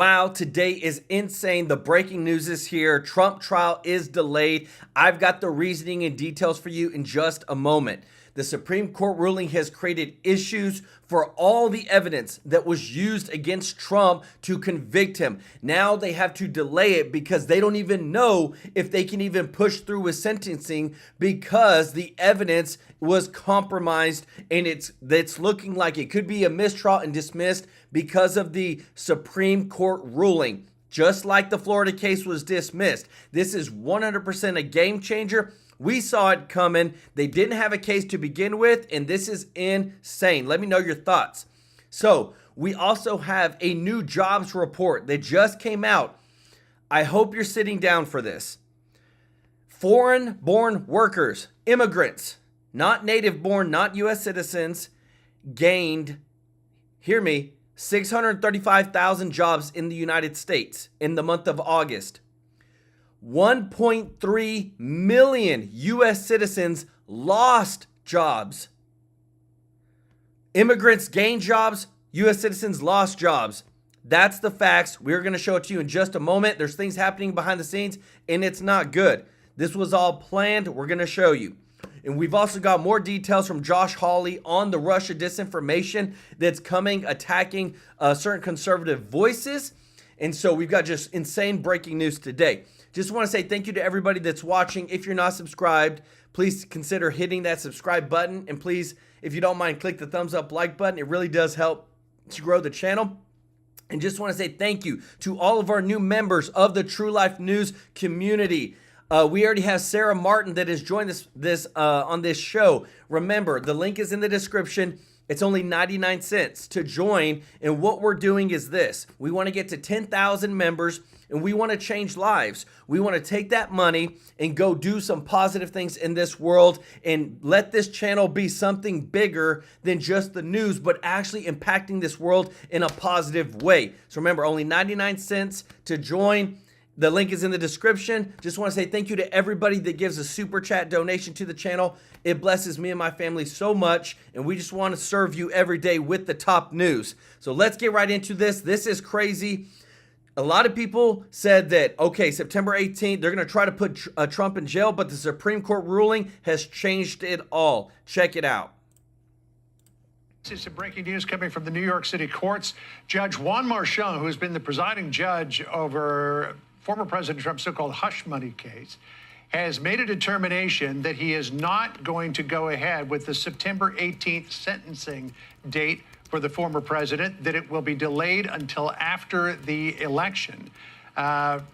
Wow, today is insane. The breaking news is here. Trump trial is delayed. I've got the reasoning and details for you in just a moment. The Supreme Court ruling has created issues for all the evidence that was used against Trump to convict him. Now they have to delay it because they don't even know if they can even push through with sentencing because the evidence was compromised, and it's looking like it could be a mistrial and dismissed because of the Supreme Court ruling. Just like the Florida case was dismissed. This is 100% a game changer. We saw it coming. They didn't have a case to begin with, and this is insane. Let me know your thoughts. So, we also have a new jobs report that just came out. I hope you're sitting down for this. Foreign-born workers, immigrants, not native-born, not U.S. citizens, gained, hear me, 635,000 jobs in the United States in the month of August. 1.3 million U.S. citizens lost jobs. Immigrants gained jobs, U.S. citizens lost jobs. That's the facts. We're going to show it to you in just a moment. There's things happening behind the scenes, and it's not good. This was all planned. We're going to show you. And we've also got more details from Josh Hawley on the Russia disinformation that's coming, attacking certain conservative voices. And so we've got just insane breaking news today. Just want to say thank you to everybody that's watching. If you're not subscribed, please consider hitting that subscribe button. And please, if you don't mind, click the thumbs up like button. It really does help to grow the channel. And just want to say thank you to all of our new members of the True Life News community. We already have Sarah Martin that has joined us on this show. Remember, the link is in the description. It's only 99 cents to join. And what we're doing is this. We want to get to 10,000 members, and we want to change lives. We want to take that money and go do some positive things in this world and let this channel be something bigger than just the news, but actually impacting this world in a positive way. So remember, only 99 cents to join. The link is in the description. Just want to say thank you to everybody that gives a super chat donation to the channel. It blesses me and my family so much, and we just want to serve you every day with the top news. So let's get right into this. This is crazy. A lot of people said that, okay, September 18th, they're going to try to put Trump in jail, but the Supreme Court ruling has changed it all. Check it out. This is some breaking news coming from the New York City courts. Judge Juan Marchand, who has been the presiding judge over former President Trump's so-called hush money case, has made a determination that he is not going to go ahead with the September 18th sentencing date for the former president, that it will be delayed until after the election.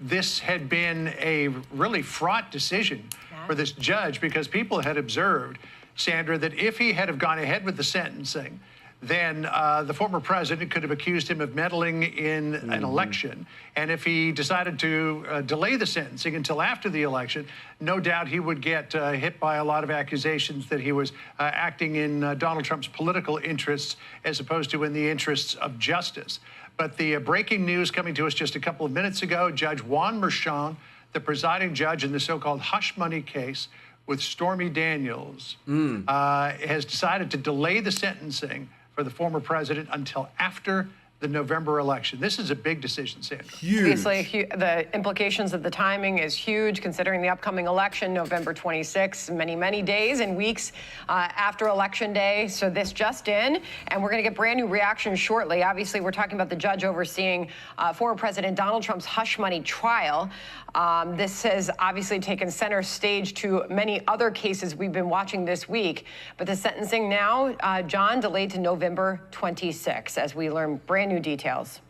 This had been a really fraught decision for this judge because people had observed, Sandra, that if he had have gone ahead with the sentencing, then the former president could have accused him of meddling in an election. And if he decided to delay the sentencing until after the election, no doubt he would get hit by a lot of accusations that he was acting in Donald Trump's political interests as opposed to in the interests of justice. But the breaking news coming to us just a couple of minutes ago, Judge Juan Marchand, the presiding judge in the so-called hush money case with Stormy Daniels, has decided to delay the sentencing for the former president until after the November election. This is a big decision, Sandra. Huge. Obviously, the implications of the timing is huge, considering the upcoming election, November 26th, many days and weeks after Election Day. So this just in, and we're going to get brand new reactions shortly. Obviously, we're talking about the judge overseeing former President Donald Trump's hush money trial. This has obviously taken center stage to many other cases we've been watching this week. But the sentencing now, John, delayed to November 26th, as we learn brand new details.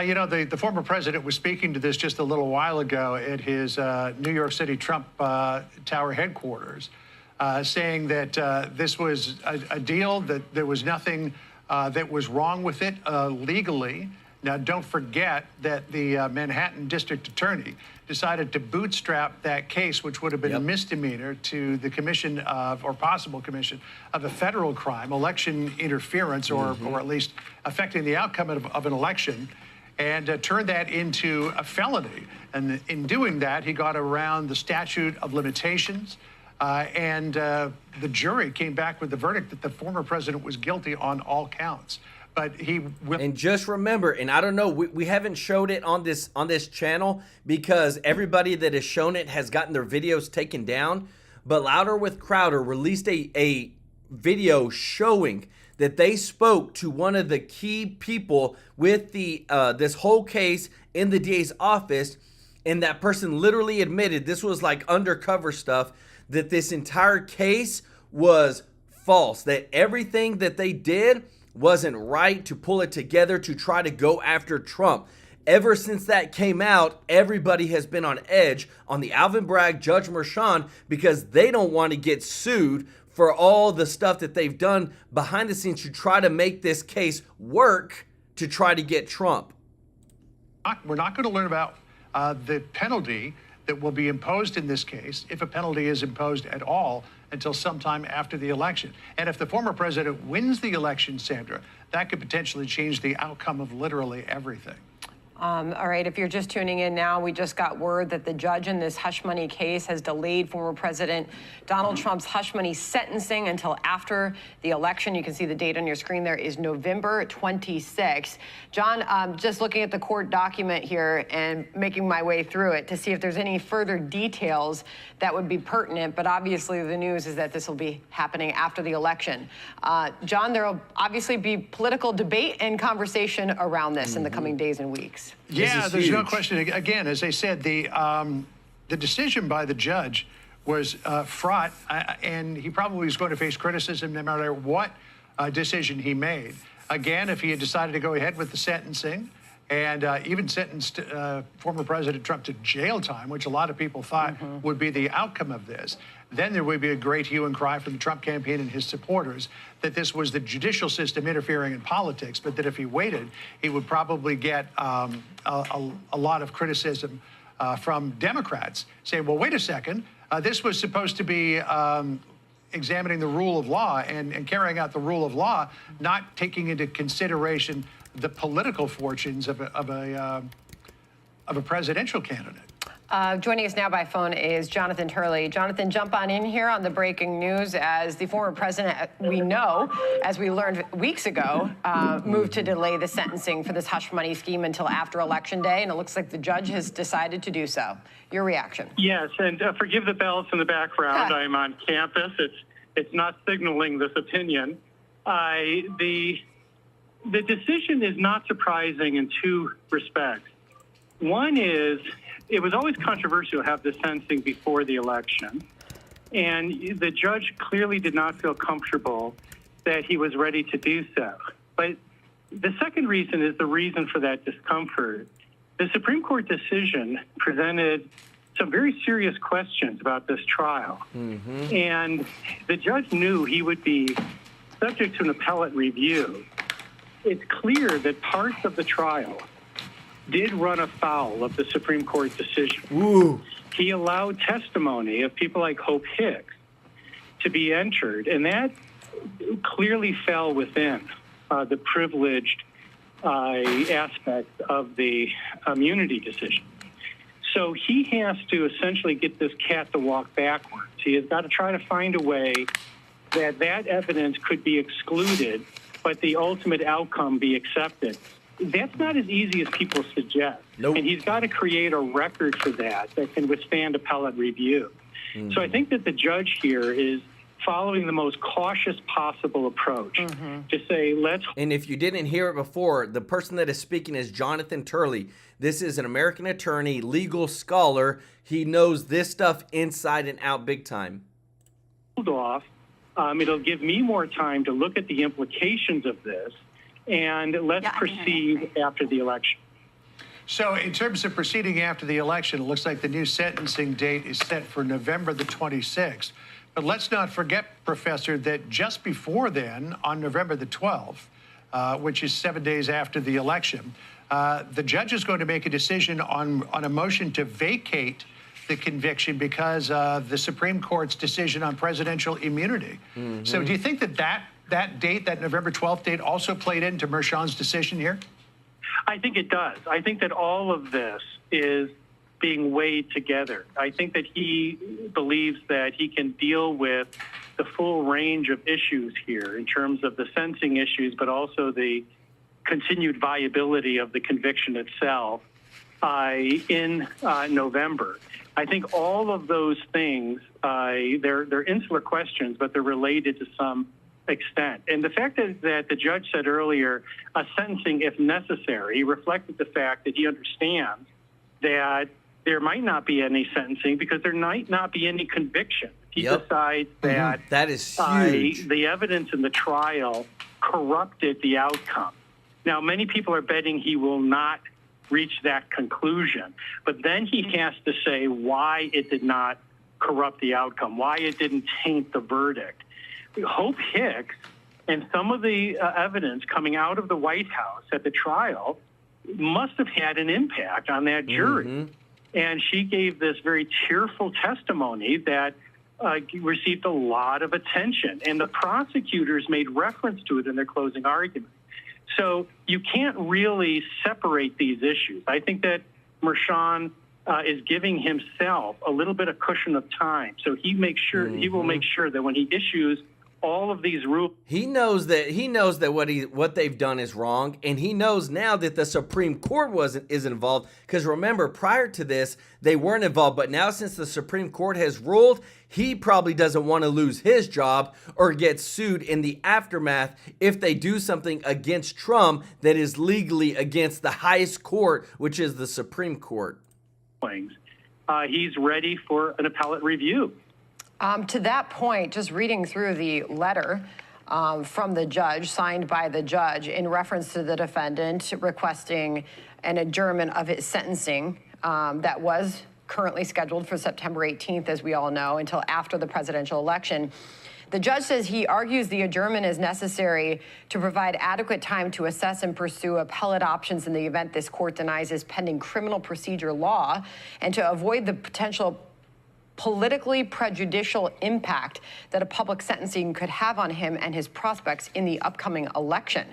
You know, the former president was speaking to this just a little while ago at his New York City Trump Tower headquarters, saying that this was a deal, that there was nothing that was wrong with it legally. Now, don't forget that the Manhattan district attorney decided to bootstrap that case, which would have been a misdemeanor, to the commission of, or possible commission of, a federal crime, election interference, or at least affecting the outcome of an election, and turned that into a felony. And in doing that, he got around the statute of limitations, and the jury came back with the verdict that the former president was guilty on all counts. but he will. And just remember, and I don't know, we haven't showed it on this channel because everybody that has shown it has gotten their videos taken down. But Louder with Crowder released a video showing that they spoke to one of the key people with the this whole case in the DA's office, and that person literally admitted, this was like undercover stuff, that this entire case was false, that everything that they did wasn't right to pull it together to try to go after Trump. Ever since that came out, everybody has been on edge on the Alvin Bragg, Judge Merchan, because they don't want to get sued for all the stuff that they've done behind the scenes to try to make this case work to try to get Trump. We're not going to learn about the penalty that will be imposed in this case, if a penalty is imposed at all, until sometime after the election. And if the former president wins the election, Sandra, that could potentially change the outcome of literally everything. All right, if you're just tuning in now, we just got word that the judge in this hush money case has delayed former President Donald Trump's hush money sentencing until after the election. You can see the date on your screen there is November 26th. John, just looking at the court document here and making my way through it to see if there's any further details that would be pertinent, but obviously the news is that this will be happening after the election. John, there will obviously be political debate and conversation around this in the coming days and weeks. Yeah, there's no question. Again, as I said, the decision by the judge was fraught, and he probably was going to face criticism no matter what decision he made. Again, if he had decided to go ahead with the sentencing and even sentenced former President Trump to jail time, which a lot of people thought would be the outcome of this, then there would be a great hue and cry from the Trump campaign and his supporters that this was the judicial system interfering in politics, but that if he waited, he would probably get a lot of criticism from Democrats saying, well, wait a second, this was supposed to be examining the rule of law and carrying out the rule of law, not taking into consideration the political fortunes of a presidential candidate. Joining us now by phone is Jonathan Turley. Jonathan, jump on in here on the breaking news as the former president, we know, as we learned weeks ago, moved to delay the sentencing for this hush money scheme until after Election Day, and it looks like the judge has decided to do so. Your reaction? Yes, and forgive the bells in the background. I'm on campus. It's not signaling this opinion. The decision is not surprising in two respects. One is, it was always controversial to have the sentencing before the election, and the judge clearly did not feel comfortable that he was ready to do so. But the second reason is the reason for that discomfort. The Supreme Court decision presented some very serious questions about this trial, and the judge knew he would be subject to an appellate review. It's clear that parts of the trial did run afoul of the Supreme Court decision. Ooh. He allowed testimony of people like Hope Hicks to be entered, and that clearly fell within the privileged aspect of the immunity decision. So he has to essentially get this cat to walk backwards. He has got to try to find a way that that evidence could be excluded, but the ultimate outcome be accepted. That's not as easy as people suggest. Nope. And he's got to create a record for that can withstand appellate review. So I think that the judge here is following the most cautious possible approach to say, let's... And if you didn't hear it before, the person that is speaking is Jonathan Turley. This is an American attorney, legal scholar. He knows this stuff inside and out big time. Hold off. It'll give me more time to look at the implications of this, and let's proceed after the election. So in terms of proceeding after the election, it looks like the new sentencing date is set for November the 26th. But let's not forget, Professor, that just before then, on November the 12th, which is 7 days after the election, the judge is going to make a decision on a motion to vacate the conviction because of the Supreme Court's decision on presidential immunity. So do you think that date, that November 12th date, also played into Merchan's decision here? I think it does. I think that all of this is being weighed together. I think that he believes that he can deal with the full range of issues here in terms of the sentencing issues, but also the continued viability of the conviction itself in November. I think all of those things, they're insular questions, but they're related to some extent. And the fact that the judge said earlier, sentencing if necessary, reflected the fact that he understands that there might not be any sentencing because there might not be any conviction. He decides that that is huge. The evidence in the trial corrupted the outcome. Now, many people are betting he will not reach that conclusion, but then he has to say why it did not corrupt the outcome, why it didn't taint the verdict. Hope Hicks and some of the evidence coming out of the White House at the trial must have had an impact on that jury. And she gave this very tearful testimony that received a lot of attention. And the prosecutors made reference to it in their closing argument. So you can't really separate these issues. I think that Merchan is giving himself a little bit of cushion of time. So he makes sure he will make sure that when he issues all of these rules, he knows that what they've done is wrong, and he knows now that the Supreme Court is involved. Because remember, prior to this, they weren't involved, but now since the Supreme Court has ruled, he probably doesn't want to lose his job or get sued in the aftermath if they do something against Trump that is legally against the highest court, which is the Supreme Court. He's ready for an appellate review. To that point, just reading through the letter from the judge, signed by the judge, in reference to the defendant requesting an adjournment of his sentencing that was currently scheduled for September 18th, as we all know, until after the presidential election. The judge says he argues the adjournment is necessary to provide adequate time to assess and pursue appellate options in the event this court denies his pending criminal procedure law, and to avoid the potential politically prejudicial impact that a public sentencing could have on him and his prospects in the upcoming election.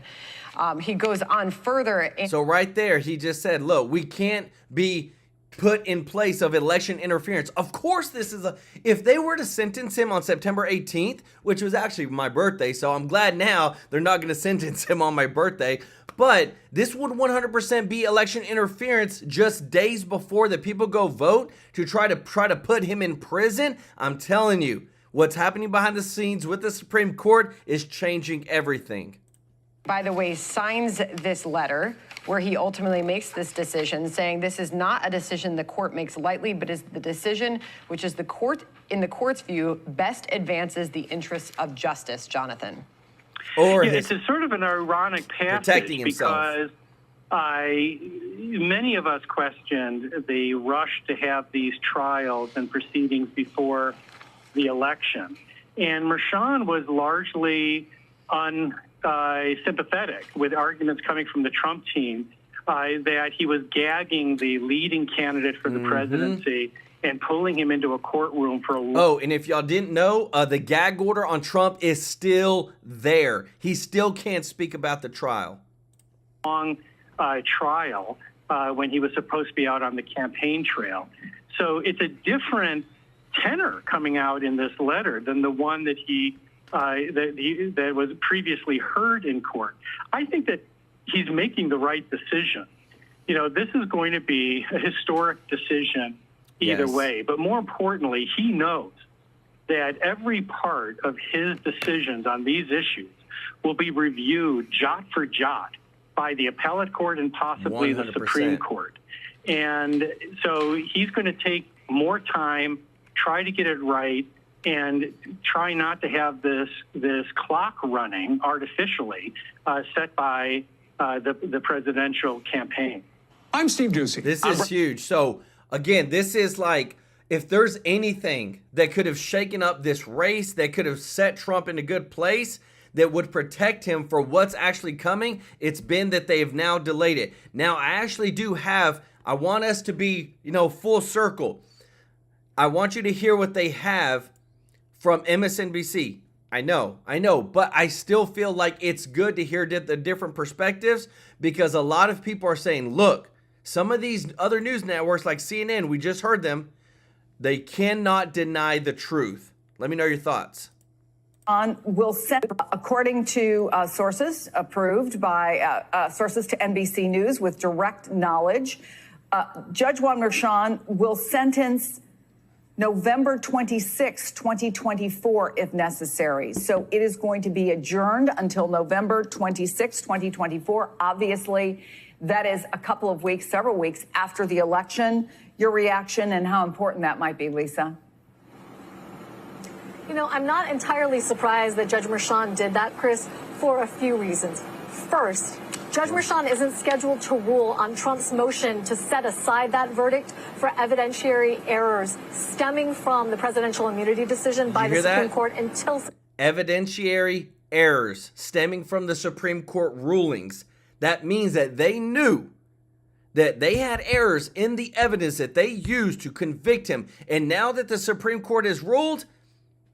He goes on further. So right there, he just said, look, we can't be put in place of election interference. Of course, if they were to sentence him on September 18th, which was actually my birthday, so I'm glad now they're not going to sentence him on my birthday, but this would 100% be election interference just days before the people go vote to try to put him in prison. I'm telling you, what's happening behind the scenes with the Supreme Court is changing everything. By the way, signs this letter where he ultimately makes this decision, saying this is not a decision the court makes lightly, but is the decision which is in the court's view, best advances the interests of justice, Jonathan. Or it's a sort of an ironic passage because many of us questioned the rush to have these trials and proceedings before the election. And Merchan was largely sympathetic with arguments coming from the Trump team that he was gagging the leading candidate for the presidency and pulling him into a courtroom for a Oh, and if y'all didn't know, the gag order on Trump is still there. He still can't speak about the trial. Long trial when he was supposed to be out on the campaign trail. So it's a different tenor coming out in this letter than the one that that was previously heard in court. I think that he's making the right decision. You know, this is going to be a historic decision either way. But more importantly, he knows that every part of his decisions on these issues will be reviewed jot for jot by the appellate court and possibly 100%. The Supreme Court. And so he's going to take more time, try to get it right, and try not to have this clock running artificially set by the presidential campaign. I'm Steve Doocy. This is huge. So, again, this is like, if there's anything that could have shaken up this race, that could have set Trump in a good place, that would protect him for what's actually coming, it's been that they have now delayed it. Now, I want us to be, full circle. I want you to hear what they have from MSNBC. I know, but I still feel like it's good to hear the different perspectives, because a lot of people are saying, look, some of these other news networks like CNN, we just heard them, they cannot deny the truth. Let me know your thoughts. will send, according to sources approved by sources to NBC News with direct knowledge, Judge Juan Merchan will sentence November 26, 2024, if necessary. So it is going to be adjourned until November 26, 2024. Obviously, that is a couple of weeks, several weeks after the election. Your reaction and how important that might be, Lisa? You know, I'm not entirely surprised that Judge Merchan did that, Chris, for a few reasons. First, Judge Merchan isn't scheduled to rule on Trump's motion to set aside that verdict for evidentiary errors stemming from the presidential immunity decision by the Supreme Court until... Evidentiary errors stemming from the Supreme Court rulings. That means that they knew that they had errors in the evidence that they used to convict him. And now that the Supreme Court has ruled,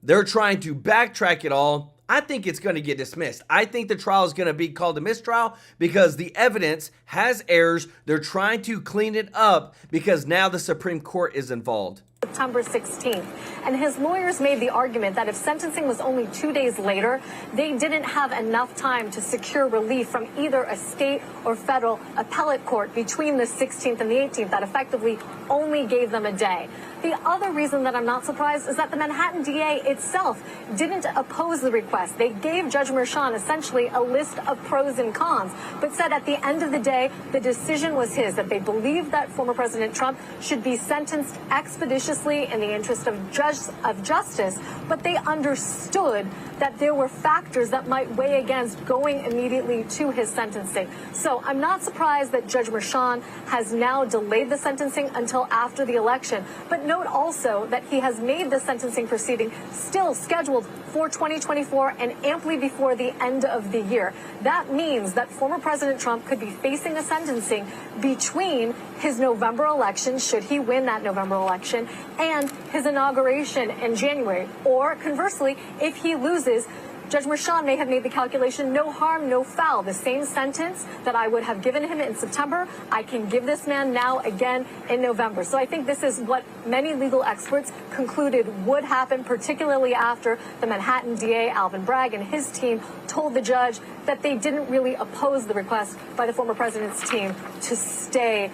they're trying to backtrack it all. I think it's going to get dismissed. I think the trial is going to be called a mistrial because the evidence has errors. They're trying to clean it up because now the Supreme Court is involved. September 16th. And his lawyers made the argument that if sentencing was only 2 days later, they didn't have enough time to secure relief from either a state or federal appellate court between the 16th and the 18th. That effectively only gave them a day. The other reason that I'm not surprised is that the Manhattan DA itself didn't oppose the request. They gave Judge Merchan essentially a list of pros and cons, but said at the end of the day, the decision was his, that they believed that former President Trump should be sentenced expeditiously in the interest of justice, but they understood that there were factors that might weigh against going immediately to his sentencing. So I'm not surprised that Judge Merchan has now delayed the sentencing until after the election. But note also that he has made the sentencing proceeding still scheduled for 2024 and amply before the end of the year. That means that former President Trump could be facing a sentencing between his November election, should he win that November election, and his inauguration in January. Or conversely, if he loses, Judge Merchan may have made the calculation, no harm, no foul. The same sentence that I would have given him in September, I can give this man now again in November. So I think this is what many legal experts concluded would happen, particularly after the Manhattan DA, Alvin Bragg, and his team told the judge that they didn't really oppose the request by the former president's team to stay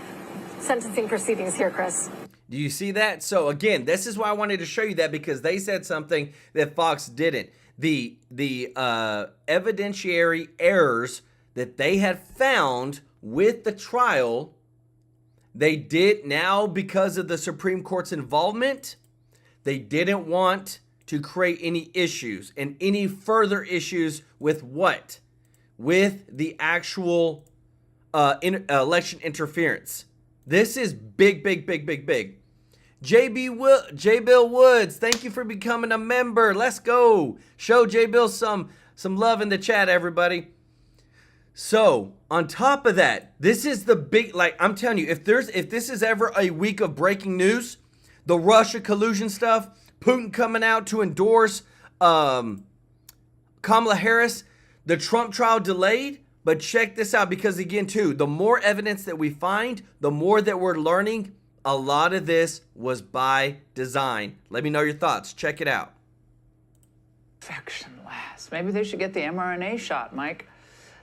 sentencing proceedings here, Chris. Do you see that? So again, this is why I wanted to show you that, because they said something that Fox didn't. The evidentiary errors that they had found with the trial, they did now, because of the Supreme Court's involvement, they didn't want to create any issues and any further issues with what? With the actual election interference. This is big, big, big, big, big. J. Bill Woods, thank you for becoming a member. Let's go. Show J. Bill some love in the chat, everybody. So, on top of that, this is the big, like, I'm telling you, if this is ever a week of breaking news, the Russia collusion stuff, Putin coming out to endorse Kamala Harris, the Trump trial delayed, but check this out, because again, too, the more evidence that we find, the more that we're learning. A lot of this was by design. Let me know your thoughts. Check it out. Infection lasts. Maybe they should get the mRNA shot, Mike.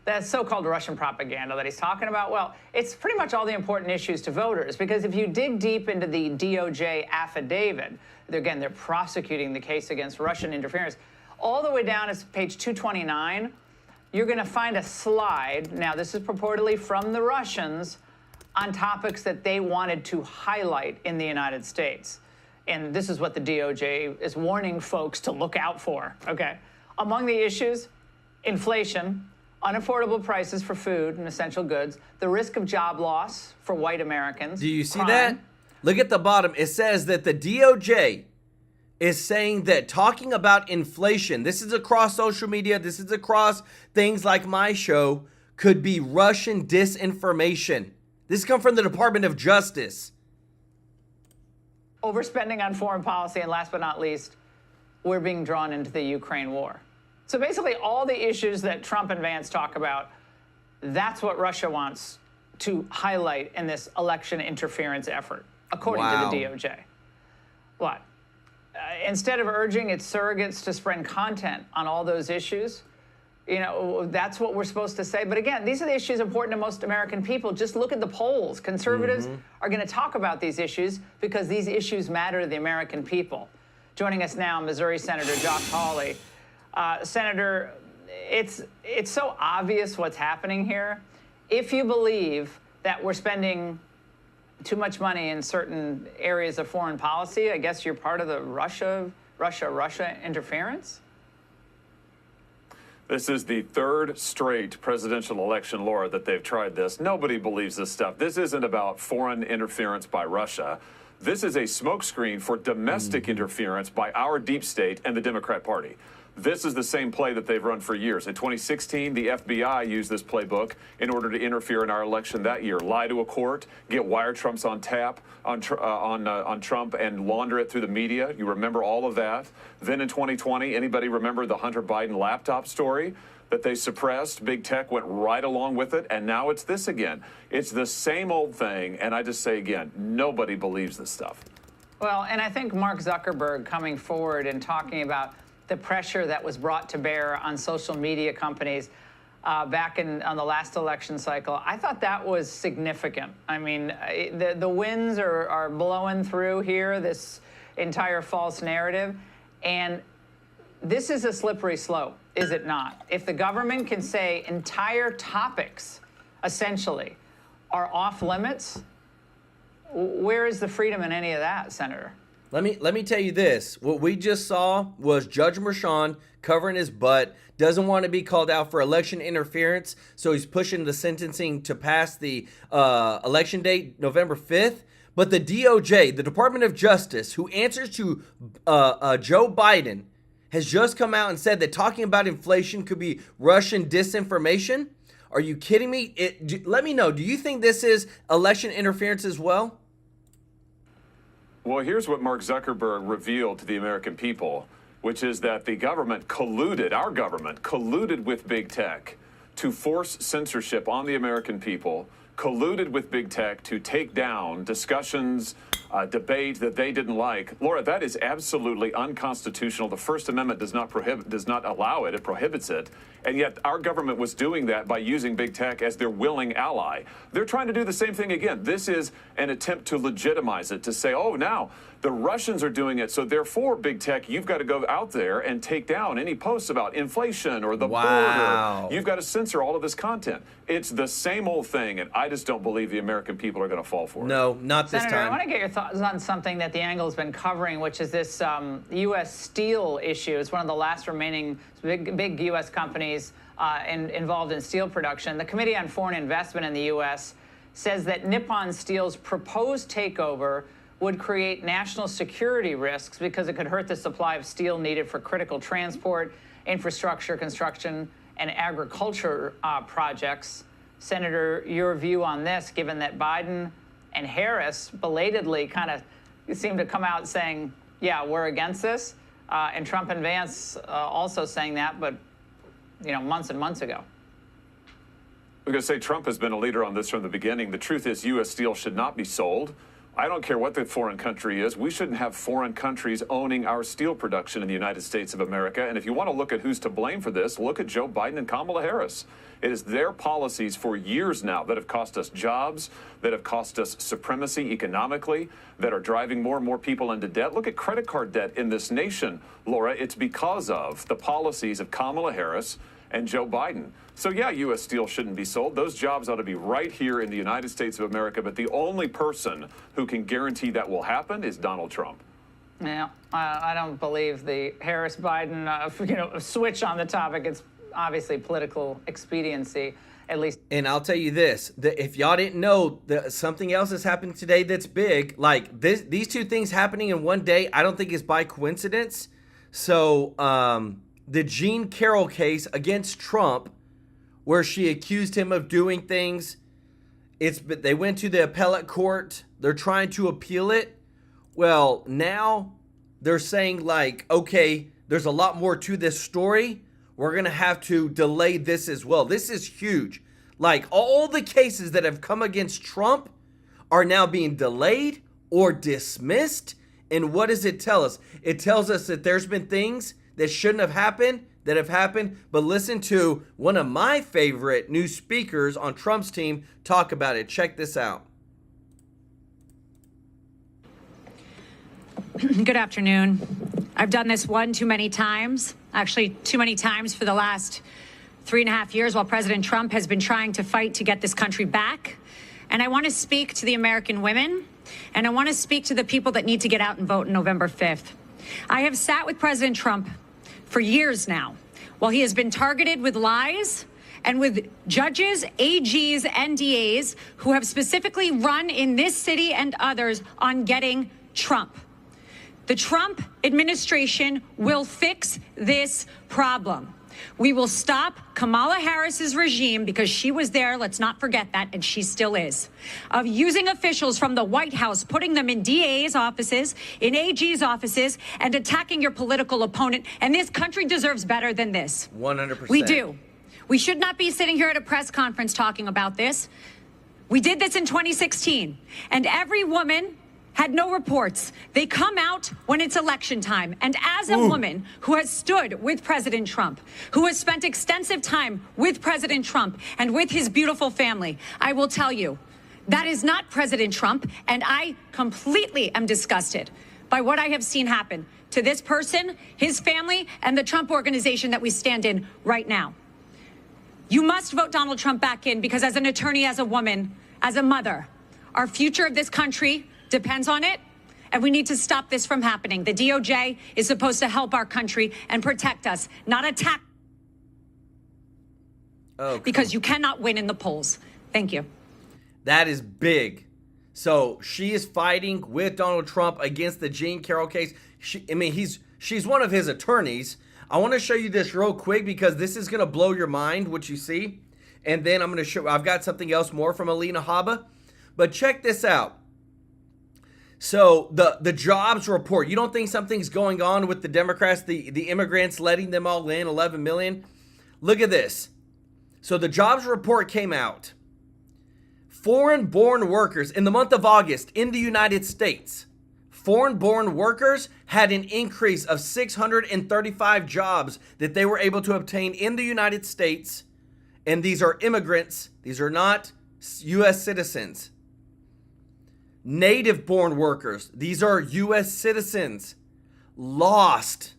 That so-called Russian propaganda that he's talking about, well, it's pretty much all the important issues to voters, because if you dig deep into the DOJ affidavit, again, they're prosecuting the case against Russian interference, all the way down to page 229, you're going to find a slide. Now, this is purportedly from the Russians, on topics that they wanted to highlight in the United States. And this is what the DOJ is warning folks to look out for, okay? Among the issues, inflation, unaffordable prices for food and essential goods, the risk of job loss for white Americans. Do you see that? Look at the bottom. It says that the DOJ is saying that talking about inflation, this is across social media, this is across things like my show, could be Russian disinformation. This comes from the Department of Justice. Overspending on foreign policy, and last but not least, we're being drawn into the Ukraine war. So basically all the issues that Trump and Vance talk about, that's what Russia wants to highlight in this election interference effort, according to the DOJ. What? instead of urging its surrogates to spread content on all those issues, that's what we're supposed to say. But again, these are the issues important to most American people. Just look at the polls. Conservatives are going to talk about these issues because these issues matter to the American people. Joining us now, Missouri Senator Josh Hawley. Senator, it's so obvious what's happening here. If you believe that we're spending too much money in certain areas of foreign policy, I guess you're part of the Russia interference? This is the third straight presidential election, Laura, that they've tried this. Nobody believes this stuff. This isn't about foreign interference by Russia. This is a smokescreen for domestic interference by our deep state and the Democrat Party. This is the same play that they've run for years. In 2016, the FBI used this playbook in order to interfere in our election that year. Lie to a court, get wire trumps on tap on Trump and launder it through the media. You remember all of that. Then in 2020, anybody remember the Hunter Biden laptop story that they suppressed? Big tech went right along with it, and now it's this again. It's the same old thing, and I just say again, nobody believes this stuff. Well, and I think Mark Zuckerberg coming forward and talking about the pressure that was brought to bear on social media companies back on the last election cycle, I thought that was significant. I mean, the winds are blowing through here, this entire false narrative, and this is a slippery slope, is it not? If the government can say entire topics, essentially, are off limits, where is the freedom in any of that, Senator? Let me tell you this. What we just saw was Judge Merchan covering his butt, doesn't want to be called out for election interference, so he's pushing the sentencing to pass the election date, November 5th. But the DOJ, the Department of Justice, who answers to Joe Biden, has just come out and said that talking about inflation could be Russian disinformation. Are you kidding me? Let me know. Do you think this is election interference as well? Well, here's what Mark Zuckerberg revealed to the American people, which is that the government colluded, our government colluded with big tech to force censorship on the American people, colluded with big tech to take down discussions, debate that they didn't like. Laura, that is absolutely unconstitutional. The First Amendment does not allow it. It prohibits it. And yet our government was doing that by using big tech as their willing ally. They're trying to do the same thing again. This is an attempt to legitimize it, to say, oh, now the Russians are doing it, so therefore, big tech, you've got to go out there and take down any posts about inflation or the border. You've got to censor all of this content. It's the same old thing, and I just don't believe the American people are going to fall for it. No, not this Senator, time. I want to get your thoughts on something that the Angle's been covering, which is this U.S. steel issue. It's one of the last remaining big U.S. companies involved in steel production. The Committee on Foreign Investment in the U.S. says that Nippon Steel's proposed takeover would create national security risks because it could hurt the supply of steel needed for critical transport, infrastructure, construction, and agriculture projects. Senator, your view on this, given that Biden and Harris belatedly kind of seem to come out saying, yeah, we're against this, and Trump and Vance also saying that, but months and months ago. I'm going to say Trump has been a leader on this from the beginning. The truth is U.S. steel should not be sold. I don't care what the foreign country is. We shouldn't have foreign countries owning our steel production in the United States of America. And if you want to look at who's to blame for this, look at Joe Biden and Kamala Harris. It is their policies for years now that have cost us jobs, that have cost us supremacy economically, that are driving more and more people into debt. Look at credit card debt in this nation, Laura. It's because of the policies of Kamala Harris and Joe Biden. So yeah, U.S. steel shouldn't be sold. Those jobs ought to be right here in the United States of America. But the only person who can guarantee that will happen is Donald Trump. Yeah, I don't believe the Harris-Biden switch on the topic. It's obviously political expediency, at least. And I'll tell you this, if y'all didn't know, something else has happened today that's big. Like these two things happening in one day, I don't think is by coincidence. So the Jean Carroll case against Trump, where she accused him of doing things, they went to the appellate court. They're trying to appeal it. Well, now they're saying like, okay, there's a lot more to this story. We're going to have to delay this as well. This is huge. Like all the cases that have come against Trump are now being delayed or dismissed. And what does it tell us? It tells us that there's been things that shouldn't have happened that have happened. But listen to one of my favorite new speakers on Trump's team talk about it. Check this out. Good afternoon. I've done this one too many times, actually too many times for the last 3.5 years while President Trump has been trying to fight to get this country back. And I want to speak to the American women, and I want to speak to the people that need to get out and vote on November 5th. I have sat with President Trump for years now, while he has been targeted with lies and with judges, AGs, and DAs who have specifically run in this city and others on getting Trump. The Trump administration will fix this problem. We will stop Kamala Harris's regime, because she was there, let's not forget that, and she still is, of using officials from the White House, putting them in DA's offices, in AG's offices, and attacking your political opponent. And this country deserves better than this. 100%. We do. We should not be sitting here at a press conference talking about this. We did this in 2016, and every woman had no reports. They come out when it's election time. And as a woman who has stood with President Trump, who has spent extensive time with President Trump and with his beautiful family, I will tell you, that is not President Trump, and I completely am disgusted by what I have seen happen to this person, his family, and the Trump organization that we stand in right now. You must vote Donald Trump back in, because as an attorney, as a woman, as a mother, our future of this country depends on it, and we need to stop this from happening. The DOJ is supposed to help our country and protect us, not attack. Oh, because you cannot win in the polls. Thank you. That is big. So she is fighting with Donald Trump against the Jean Carroll case. She's one of his attorneys. I want to show you this real quick, because this is going to blow your mind, what you see. And then I'm going to show, I've got something else more from Alina Habba. But check this out. So the jobs report, you don't think something's going on with the Democrats, the immigrants, letting them all in, 11 million? Look at this. So the jobs report came out. Foreign-born workers in the month of August in the United States, foreign-born workers had an increase of 635 jobs that they were able to obtain in the United States. And these are immigrants. These are not U.S. citizens. Native-born workers, these are U.S. citizens, lost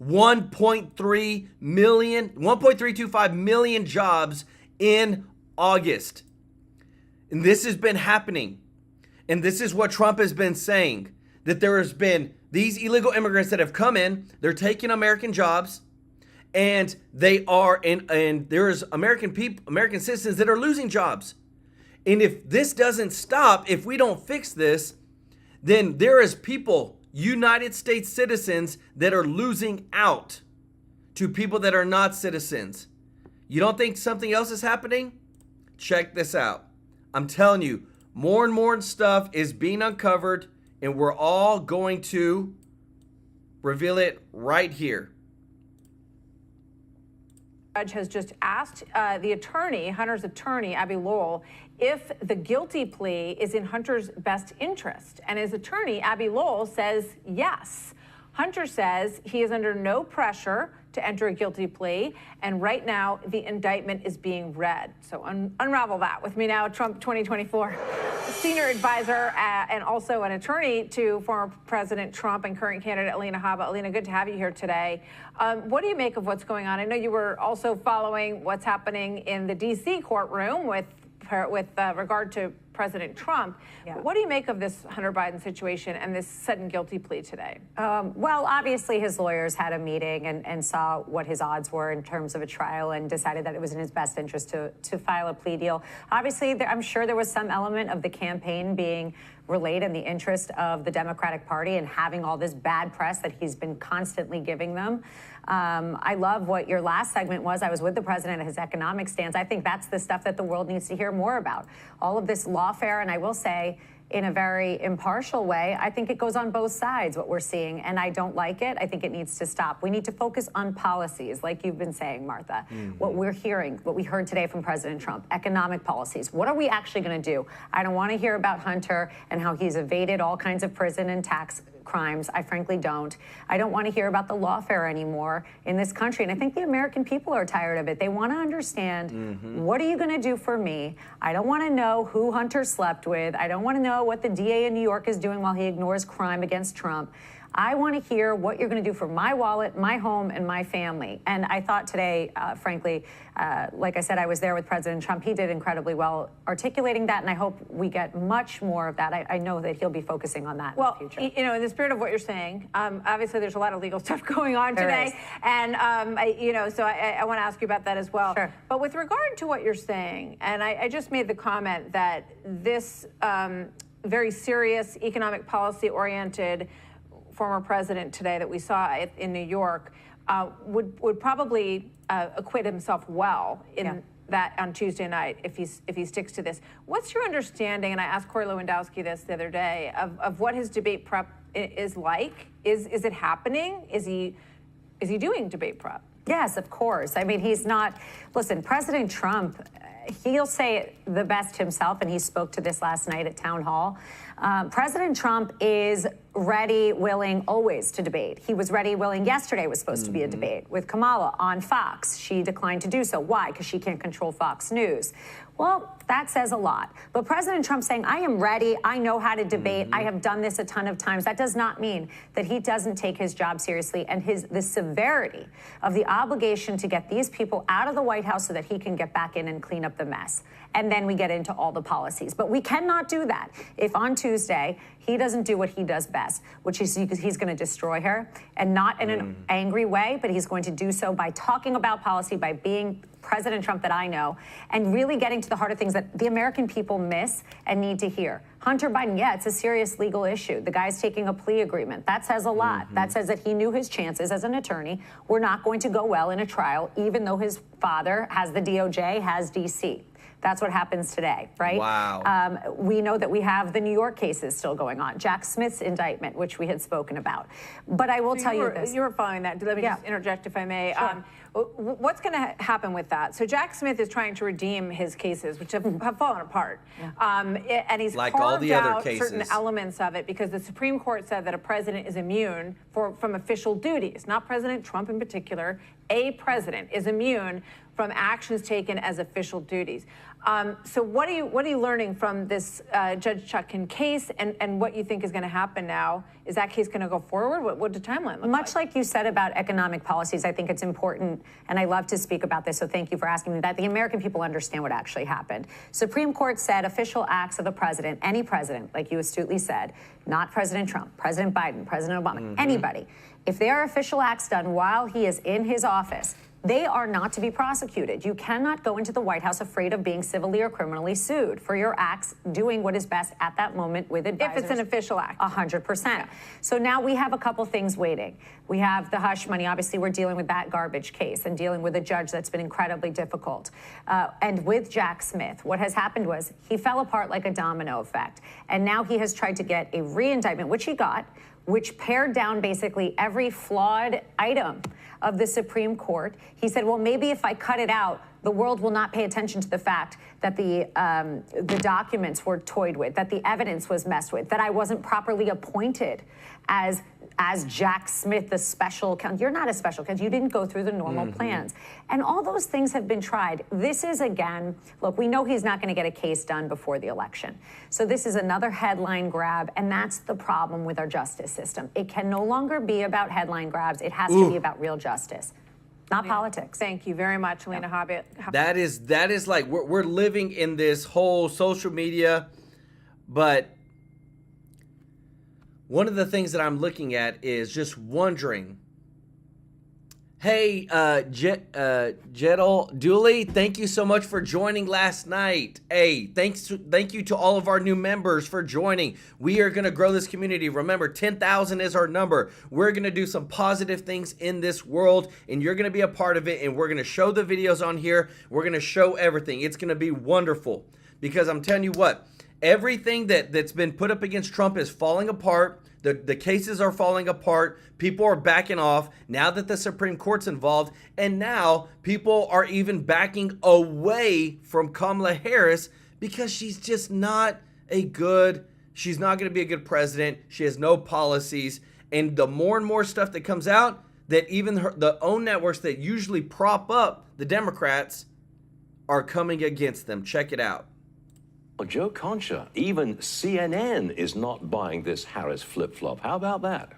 1.325 million jobs in August. And this has been happening. And this is what Trump has been saying, that there has been these illegal immigrants that have come in, they're taking American jobs, and they are, and there's American citizens that are losing jobs. And if this doesn't stop, if we don't fix this, then there is people, United States citizens, that are losing out to people that are not citizens. You don't think something else is happening? Check this out. I'm telling you, more and more stuff is being uncovered, and we're all going to reveal it right here. The judge has just asked the attorney, Hunter's attorney, Abby Lowell, if the guilty plea is in Hunter's best interest. And his attorney, Abby Lowell, says yes. Hunter says he is under no pressure to enter a guilty plea, and right now the indictment is being read. So unravel that with me now, Trump 2024 senior advisor and also an attorney to former President Trump and current candidate Alina Habba. Alina, good to have you here today. What do you make of what's going on? I know you were also following what's happening in the D.C. courtroom with regard to President Trump. Yeah. What do you make of this Hunter Biden situation and this sudden guilty plea today? Well, obviously his lawyers had a meeting and saw what his odds were in terms of a trial and decided that it was in his best interest to file a plea deal. Obviously, I'm sure there was some element of the campaign being relayed in the interest of the Democratic Party and having all this bad press that he's been constantly giving them. I love what your last segment was. I was with the president at his economic stance. I think that's the stuff that the world needs to hear more about. All of this lawfare, and I will say, in a very impartial way, I think it goes on both sides, what we're seeing, and I don't like it. I think it needs to stop. We need to focus on policies, like you've been saying, Martha. What we're hearing, what we heard today from President Trump, economic policies. What are we actually going to do? I don't want to hear about Hunter and how he's evaded all kinds of prison and tax crimes. I frankly don't. I don't want to hear about the lawfare anymore in this country. And I think the American people are tired of it. They want to understand, what are you going to do for me? I don't want to know who Hunter slept with. I don't want to know what the DA in New York is doing while he ignores crime against Trump. I want to hear what you're going to do for my wallet, my home, and my family. And I thought today, frankly, like I said, I was there with President Trump. He did incredibly well articulating that, and I hope we get much more of that. I know that he'll be focusing on that in the future. You know, in the spirit of what you're saying, obviously there's a lot of legal stuff going on There today, is. and so I want to ask you about that as well. Sure. But with regard to what you're saying, and I just made the comment that this very serious economic policy-oriented former president today that we saw in New York would probably acquit himself well in that on Tuesday night if he sticks to this. What's your understanding? And I asked Corey Lewandowski this the other day of what his debate prep is like. Is it happening? Is he doing debate prep? Yes, of course. I mean, he's not. Listen, President Trump, he'll say it the best himself, and he spoke to this last night at Town Hall. President Trump is ready, willing, always to debate. He was ready, willing. Yesterday was supposed to be a debate with Kamala on Fox. She declined to do so. Why? Because she can't control Fox News. Well, that says a lot. But President Trump saying, I am ready, I know how to debate, I have done this a ton of times, that does not mean that he doesn't take his job seriously, and the severity of the obligation to get these people out of the White House so that he can get back in and clean up the mess. And then we get into all the policies. But we cannot do that if on Tuesday he doesn't do what he does best, which is he's going to destroy her, and not in an angry way, but he's going to do so by talking about policy, by being President Trump that I know, and really getting to the heart of things that the American people miss and need to hear. Hunter Biden, yeah, it's a serious legal issue. The guy's taking a plea agreement. That says a lot. That says that he knew his chances as an attorney were not going to go well in a trial, even though his father has the DOJ, has DC. That's what happens today, right? Wow. We know that we have the New York cases still going on. Jack Smith's indictment, which we had spoken about. But I will tell you this. You were following that. Let me just interject, if I may. Sure. What's going to happen with that? So Jack Smith is trying to redeem his cases, which have fallen apart. And he's like carved all the other out cases. certain elements of it because the Supreme Court said that a president is immune from official duties, not President Trump in particular. A president is immune from actions taken as official duties. So what are you learning from this Judge Chutkan case, and what you think is going to happen now? Is that case going to go forward? What does the timeline look Much like you said about economic policies, I think it's important, and I love to speak about this, so thank you for asking me that. The American people understand what actually happened. Supreme Court said official acts of the president, any president, like you astutely said, not President Trump, President Biden, President Obama, anybody, if they are official acts done while he is in his office, they are not to be prosecuted. You cannot go into the White House afraid of being civilly or criminally sued for your acts doing what is best at that moment with advisors. If it's an official act. 100%. So now we have a couple things waiting. We have the hush money. Obviously, we're dealing with that garbage case and dealing with a judge that's been incredibly difficult. And with Jack Smith, what has happened was he fell apart like a domino effect. And now he has tried to get a re-indictment, which he got, which pared down basically every flawed item of the Supreme Court. He said, well, maybe if I cut it out, the world will not pay attention to the fact that the documents were toyed with, that the evidence was messed with, that I wasn't properly appointed as Jack Smith, the special counsel. You're not a special counsel. You didn't go through the normal plans. And all those things have been tried. This is, again, look, we know he's not going to get a case done before the election. So this is another headline grab, and that's the problem with our justice system. It can no longer be about headline grabs. It has to be about real justice, not politics. Thank you very much, Lena Hobbit. That is like we're living in this whole social media, but one of the things that I'm looking at is just wondering, hey, Jedel Dooley, thank you so much for joining last night. Hey, thank you to all of our new members for joining. We are going to grow this community. Remember, 10,000 is our number. We're going to do some positive things in this world, and you're going to be a part of it, and we're going to show the videos on here. We're going to show everything. It's going to be wonderful, because I'm telling you what, everything that's been put up against Trump is falling apart. The cases are falling apart. People are backing off now that the Supreme Court's involved. And now people are even backing away from Kamala Harris because she's just not a good she's not going to be a good president. She has no policies. And the more and more stuff that comes out, that even the own networks that usually prop up the Democrats are coming against them. Check it out. Well, Joe Concha, even CNN is not buying this Harris flip-flop. How about that?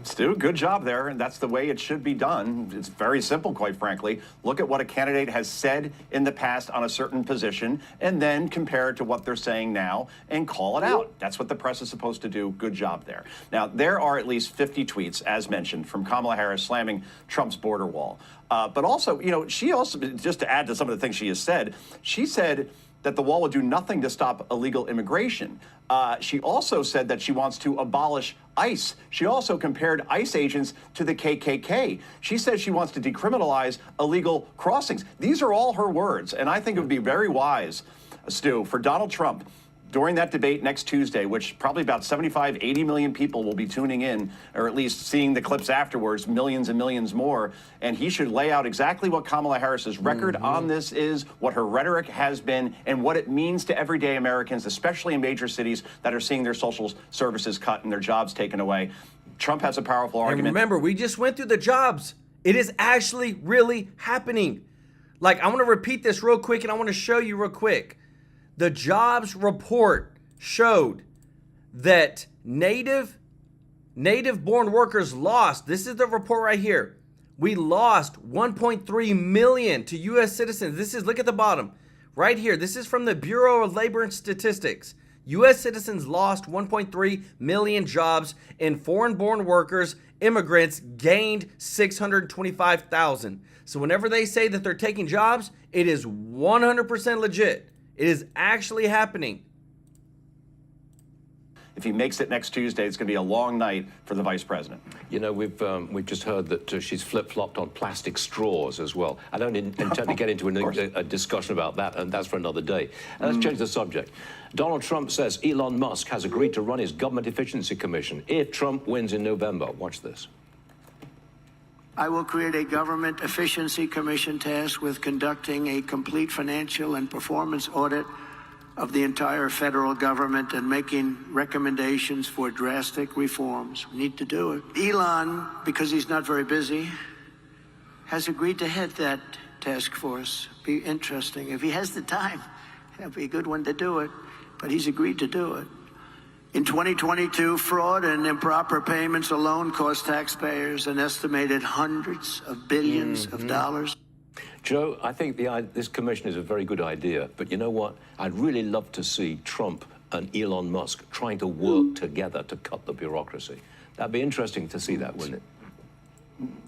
Stu, good job there, and that's the way it should be done. It's very simple, quite frankly. Look at what a candidate has said in the past on a certain position, and then compare it to what they're saying now and call it out. That's what the press is supposed to do. Good job there. Now, there are at least 50 tweets, as mentioned, from Kamala Harris slamming Trump's border wall. But also, you know, she also, just to add to some of the things she has said, she said that the wall would do nothing to stop illegal immigration. She also said that she wants to abolish ICE. She also compared ICE agents to the KKK. She says she wants to decriminalize illegal crossings. These are all her words, and I think it would be very wise, Stu, for Donald Trump during that debate next Tuesday, which probably about 75, 80 million people will be tuning in, or at least seeing the clips afterwards, millions and millions more. And he should lay out exactly what Kamala Harris's record on this is, what her rhetoric has been, and what it means to everyday Americans, especially in major cities that are seeing their social services cut and their jobs taken away. Trump has a powerful argument. And remember, we just went through the jobs. It is actually really happening. Like, I want to repeat this real quick, and I want to show you real quick. The jobs report showed that native-born workers lost. This is the report right here. We lost 1.3 million to U.S. citizens. This is, look at the bottom right here. This is from the Bureau of Labor and Statistics. U.S. citizens lost 1.3 million jobs, and foreign-born workers, immigrants, gained 625,000. So whenever they say that they're taking jobs, it is 100% legit. It is actually happening. If he makes it next Tuesday, it's going to be a long night for the vice president. You know, we've just heard that she's flip-flopped on plastic straws as well. I don't intend to get into a discussion about that, and that's for another day. Let's change the subject. Donald Trump says Elon Musk has agreed to run his Government Efficiency Commission if Trump wins in November. Watch this. I will create a Government Efficiency Commission tasked with conducting a complete financial and performance audit of the entire federal government and making recommendations for drastic reforms. We need to do it. Elon, because he's not very busy, has agreed to head that task force. Be interesting. If he has the time, that'd be a good one to do it, but he's agreed to do it. In 2022, fraud and improper payments alone cost taxpayers an estimated hundreds of billions of dollars. Joe, I think this commission is a very good idea, but you know what? I'd really love to see Trump and Elon Musk trying to work together to cut the bureaucracy. That'd be interesting to see that, wouldn't it?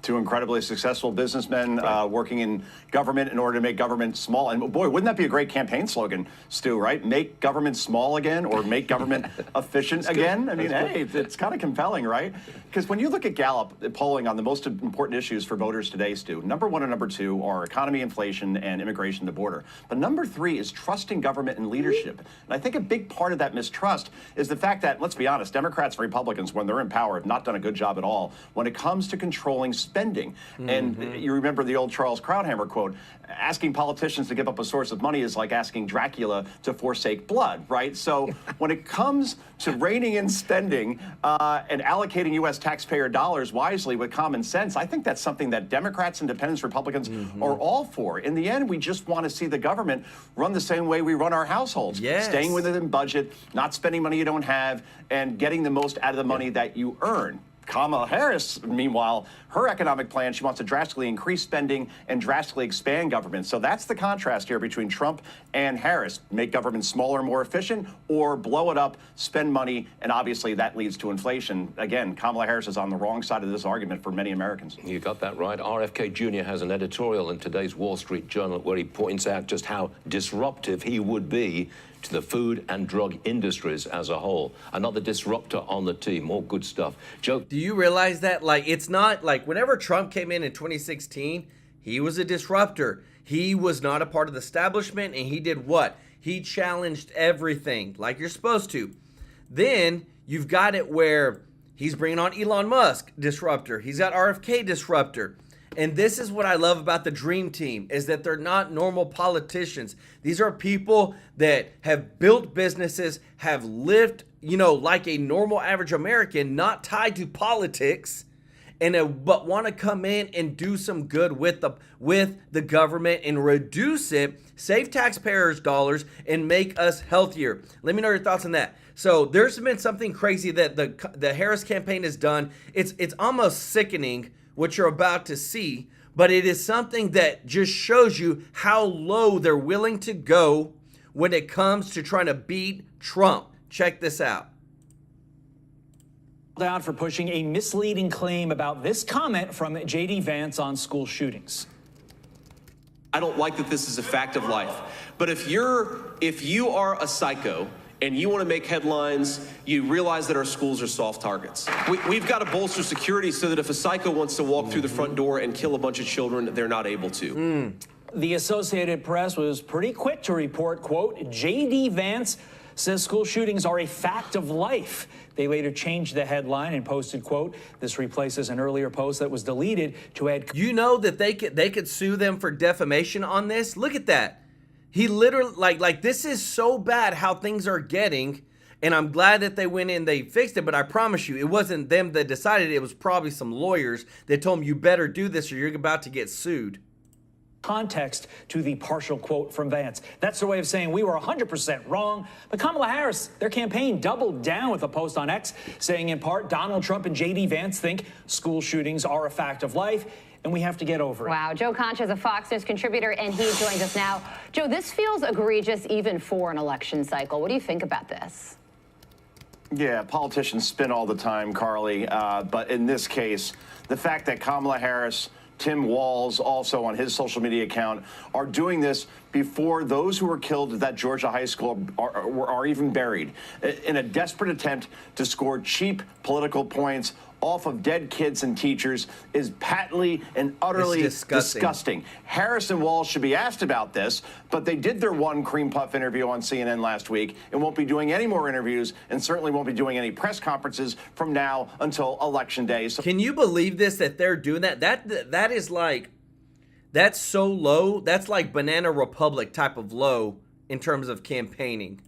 Two incredibly successful businessmen working in government in order to make government small. And boy, wouldn't that be a great campaign slogan, Stu, right? Make government small again, or make government efficient again? I mean, hey, it's kind of compelling, right? Because when you look at Gallup polling on the most important issues for voters today, Stu, number one and number two are economy, inflation, and immigration to the border. But number three is trusting government and leadership. And I think a big part of that mistrust is the fact that, let's be honest, Democrats and Republicans, when they're in power, have not done a good job at all when it comes to controlling spending. And you remember the old Charles Krauthammer quote, asking politicians to give up a source of money is like asking Dracula to forsake blood, right? So when it comes to reining in spending and allocating U.S. taxpayer dollars wisely with common sense, I think that's something that Democrats, Independents, Republicans are all for. In the end, we just want to see the government run the same way we run our households. Yes. Staying within budget, not spending money you don't have, and getting the most out of the money that you earn. Kamala Harris, meanwhile, her economic plan, she wants to drastically increase spending and drastically expand government. So that's the contrast here between Trump and Harris. Make government smaller, more efficient, or blow it up, spend money, and obviously that leads to inflation. Again, Kamala Harris is on the wrong side of this argument for many Americans. You got that right. RFK Jr. has an editorial in today's Wall Street Journal where he points out just how disruptive he would be to the food and drug industries as a whole. Another disruptor on the team. More good stuff. Joe, do you realize that? Like, it's not like whenever Trump came in 2016, he was a disruptor. He was not a part of the establishment, and he did what? He challenged everything like you're supposed to. Then you've got it where he's bringing on Elon Musk, disruptor. He's got RFK, disruptor. And this is what I love about the Dream Team, is that they're not normal politicians. These are people that have built businesses, have lived, you know, like a normal average American, not tied to politics, and but want to come in and do some good with the government and reduce it, save taxpayers' dollars, and make us healthier. Let me know your thoughts on that. So there's been something crazy that the Harris campaign has done. It's almost sickening what you're about to see, but it is something that just shows you how low they're willing to go when it comes to trying to beat Trump. Check this out. Down for pushing a misleading claim about this comment from J.D. Vance on school shootings. I don't like that this is a fact of life, but if you are a psycho and you want to make headlines, you realize that our schools are soft targets. We've got to bolster security so that if a psycho wants to walk through the front door and kill a bunch of children, they're not able to. The Associated Press was pretty quick to report, quote, J.D. Vance says school shootings are a fact of life. They later changed the headline and posted, quote, this replaces an earlier post that was deleted to add... You know that they could sue them for defamation on this? Look at that. He literally, like this is so bad how things are getting, and I'm glad that they went in, they fixed it, but I promise you, it wasn't them that decided. It was probably some lawyers that told them, you better do this or you're about to get sued. Context to the partial quote from Vance. That's their way of saying we were 100% wrong. But Kamala Harris, their campaign doubled down with a post on X saying in part, Donald Trump and J.D. Vance think school shootings are a fact of life, and we have to get over it. Wow. Joe Concha is a Fox News contributor, and he joins us now. Joe, this feels egregious even for an election cycle. What do you think about this? Yeah, politicians spin all the time, Carly. But in this case, the fact that Kamala Harris, Tim Walz, also on his social media account, are doing this before those who were killed at that Georgia high school are even buried, in a desperate attempt to score cheap political points off of dead kids and teachers, is patently and utterly disgusting. Harris and Walz should be asked about this, but they did their one cream puff interview on CNN last week and won't be doing any more interviews, and certainly won't be doing any press conferences from now until Election Day. So can you believe this, that they're doing that? That is like, that's so low. That's like Banana Republic type of low in terms of campaigning.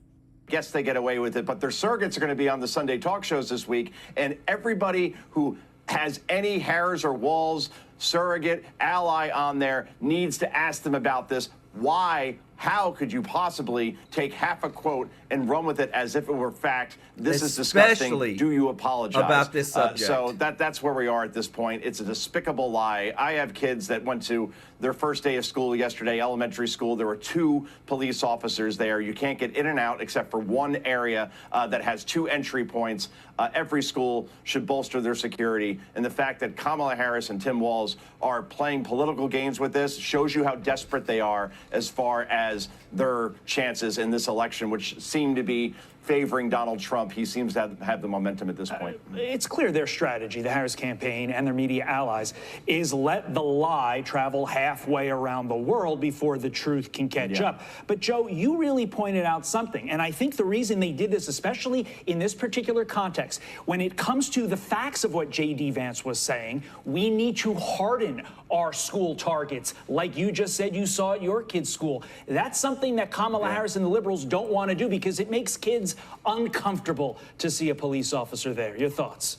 Guess they get away with it, but their surrogates are going to be on the Sunday talk shows this week, and everybody who has any Harris or Walz surrogate ally on there needs to ask them about this. Why? How could you possibly take half a quote and run with it as if it were fact? This is disgusting. Do you apologize about this subject? So that's where we are at this point. It's a despicable lie. I have kids that went to their first day of school yesterday, elementary school. There were 2 police officers there. You can't get in and out except for one area that has 2 entry points. Every school should bolster their security. And the fact that Kamala Harris and Tim Walz are playing political games with this shows you how desperate they are as far as their chances in this election, which seem to be favoring Donald Trump. He seems to have the momentum at this point. It's clear their strategy, the Harris campaign and their media allies, is let the lie travel halfway around the world before the truth can catch up. But Joe, you really pointed out something, and I think the reason they did this, especially in this particular context, when it comes to the facts of what J.D. Vance was saying, we need to harden our school targets, like you just said you saw at your kid's school. That's something that Kamala Harris and the liberals don't want to do because it makes kids uncomfortable to see a police officer there. Your thoughts?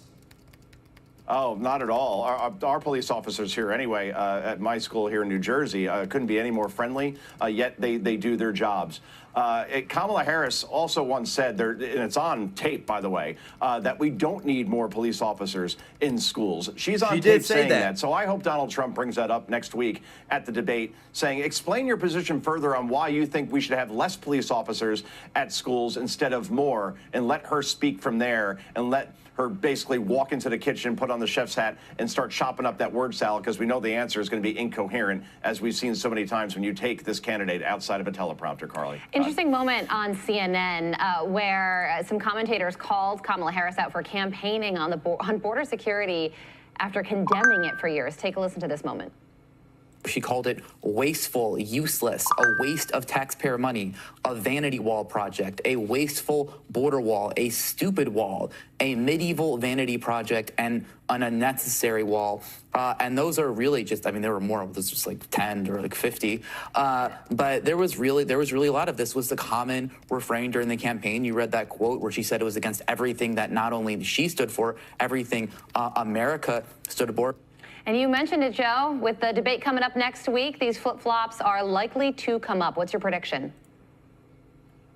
Oh, not at all. Our police officers here anyway, at my school here in New Jersey, couldn't be any more friendly, yet they do their jobs. Kamala Harris also once said, and it's on tape, by the way, that we don't need more police officers in schools. She's on tape saying that. So I hope Donald Trump brings that up next week at the debate, saying, explain your position further on why you think we should have less police officers at schools instead of more, and let her speak from there, and let her basically walk into the kitchen, put on the chef's hat, and start chopping up that word salad, because we know the answer is going to be incoherent, as we've seen so many times when you take this candidate outside of a teleprompter, Carly. Interesting moment on CNN where some commentators called Kamala Harris out for campaigning on border security after condemning it for years. Take a listen to this moment. She called it wasteful, useless, a waste of taxpayer money, a vanity wall project, a wasteful border wall, a stupid wall, a medieval vanity project, and an unnecessary wall. And those are really just, I mean, there were more of this, just like 10 or like 50. But there was really a lot of this was the common refrain during the campaign. You read that quote where she said it was against everything that not only she stood for, everything America stood for. And you mentioned it, Joe, with the debate coming up next week, these flip-flops are likely to come up. What's your prediction?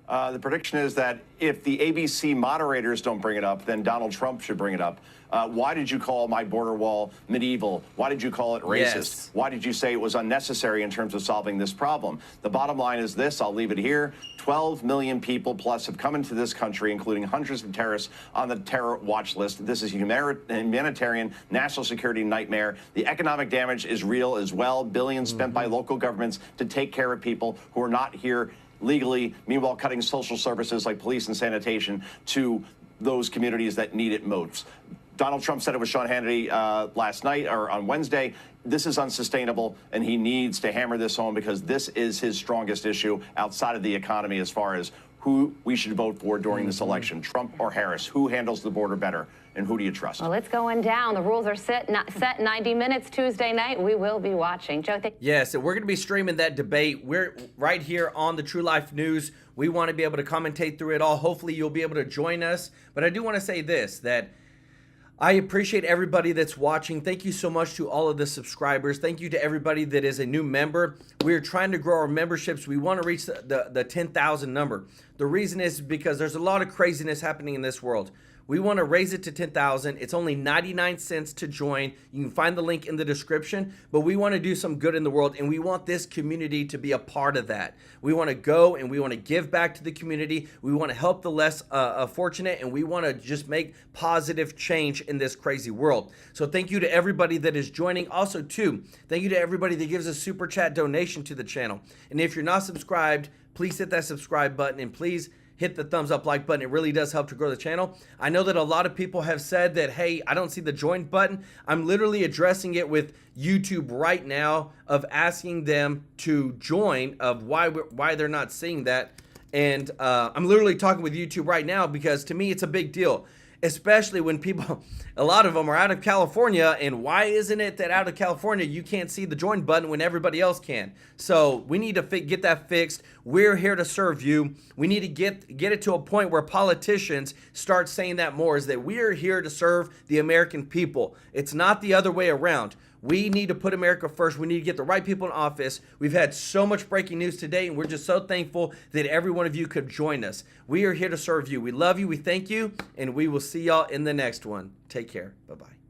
The prediction is that if the ABC moderators don't bring it up, then Donald Trump should bring it up. Why did you call my border wall medieval? Why did you call it racist? Yes. Why did you say it was unnecessary in terms of solving this problem? The bottom line is this, I'll leave it here. 12 million people plus have come into this country, including hundreds of terrorists on the terror watch list. This is a humanitarian, national security nightmare. The economic damage is real as well. Billions spent by local governments to take care of people who are not here legally, meanwhile cutting social services like police and sanitation to those communities that need it most. Donald Trump said it with Sean Hannity last night or on Wednesday. This is unsustainable, and he needs to hammer this home because this is his strongest issue outside of the economy as far as who we should vote for during this election, Trump or Harris. Who handles the border better, and who do you trust? Well, it's going down. The rules are set 90 minutes Tuesday night. We will be watching. Joe, Yes, and we're going to be streaming that debate. We're right here on the True Life News. We want to be able to commentate through it all. Hopefully, you'll be able to join us. But I do want to say this, that I appreciate everybody that's watching. Thank you so much to all of the subscribers. Thank you to everybody that is a new member. We're trying to grow our memberships. We want to reach the 10,000 number. The reason is because there's a lot of craziness happening in this world. We want to raise it to 10,000. It's only 99 cents to join. You can find the link in the description, but we want to do some good in the world, and we want this community to be a part of that. We want to go and we want to give back to the community. We want to help the less fortunate, and we want to just make positive change in this crazy world. So thank you to everybody that is joining. Also, too, thank you to everybody that gives a super chat donation to the channel. And if you're not subscribed, please hit that subscribe button, and please hit the thumbs up like button. It really does help to grow the channel. I know that a lot of people have said that, hey, I don't see the join button. I'm literally addressing it with YouTube right now of asking them to join, of why they're not seeing that. And I'm literally talking with YouTube right now because to me it's a big deal, especially when people, a lot of them are out of California, and why isn't it that out of California you can't see the join button when everybody else can? So we need to get that fixed. We're here to serve you. We need to get it to a point where politicians start saying that more, is that we are here to serve the American people. It's not the other way around. We need to put America first. We need to get the right people in office. We've had so much breaking news today, and we're just so thankful that every one of you could join us. We are here to serve you. We love you. We thank you, and we will see y'all in the next one. Take care. Bye-bye.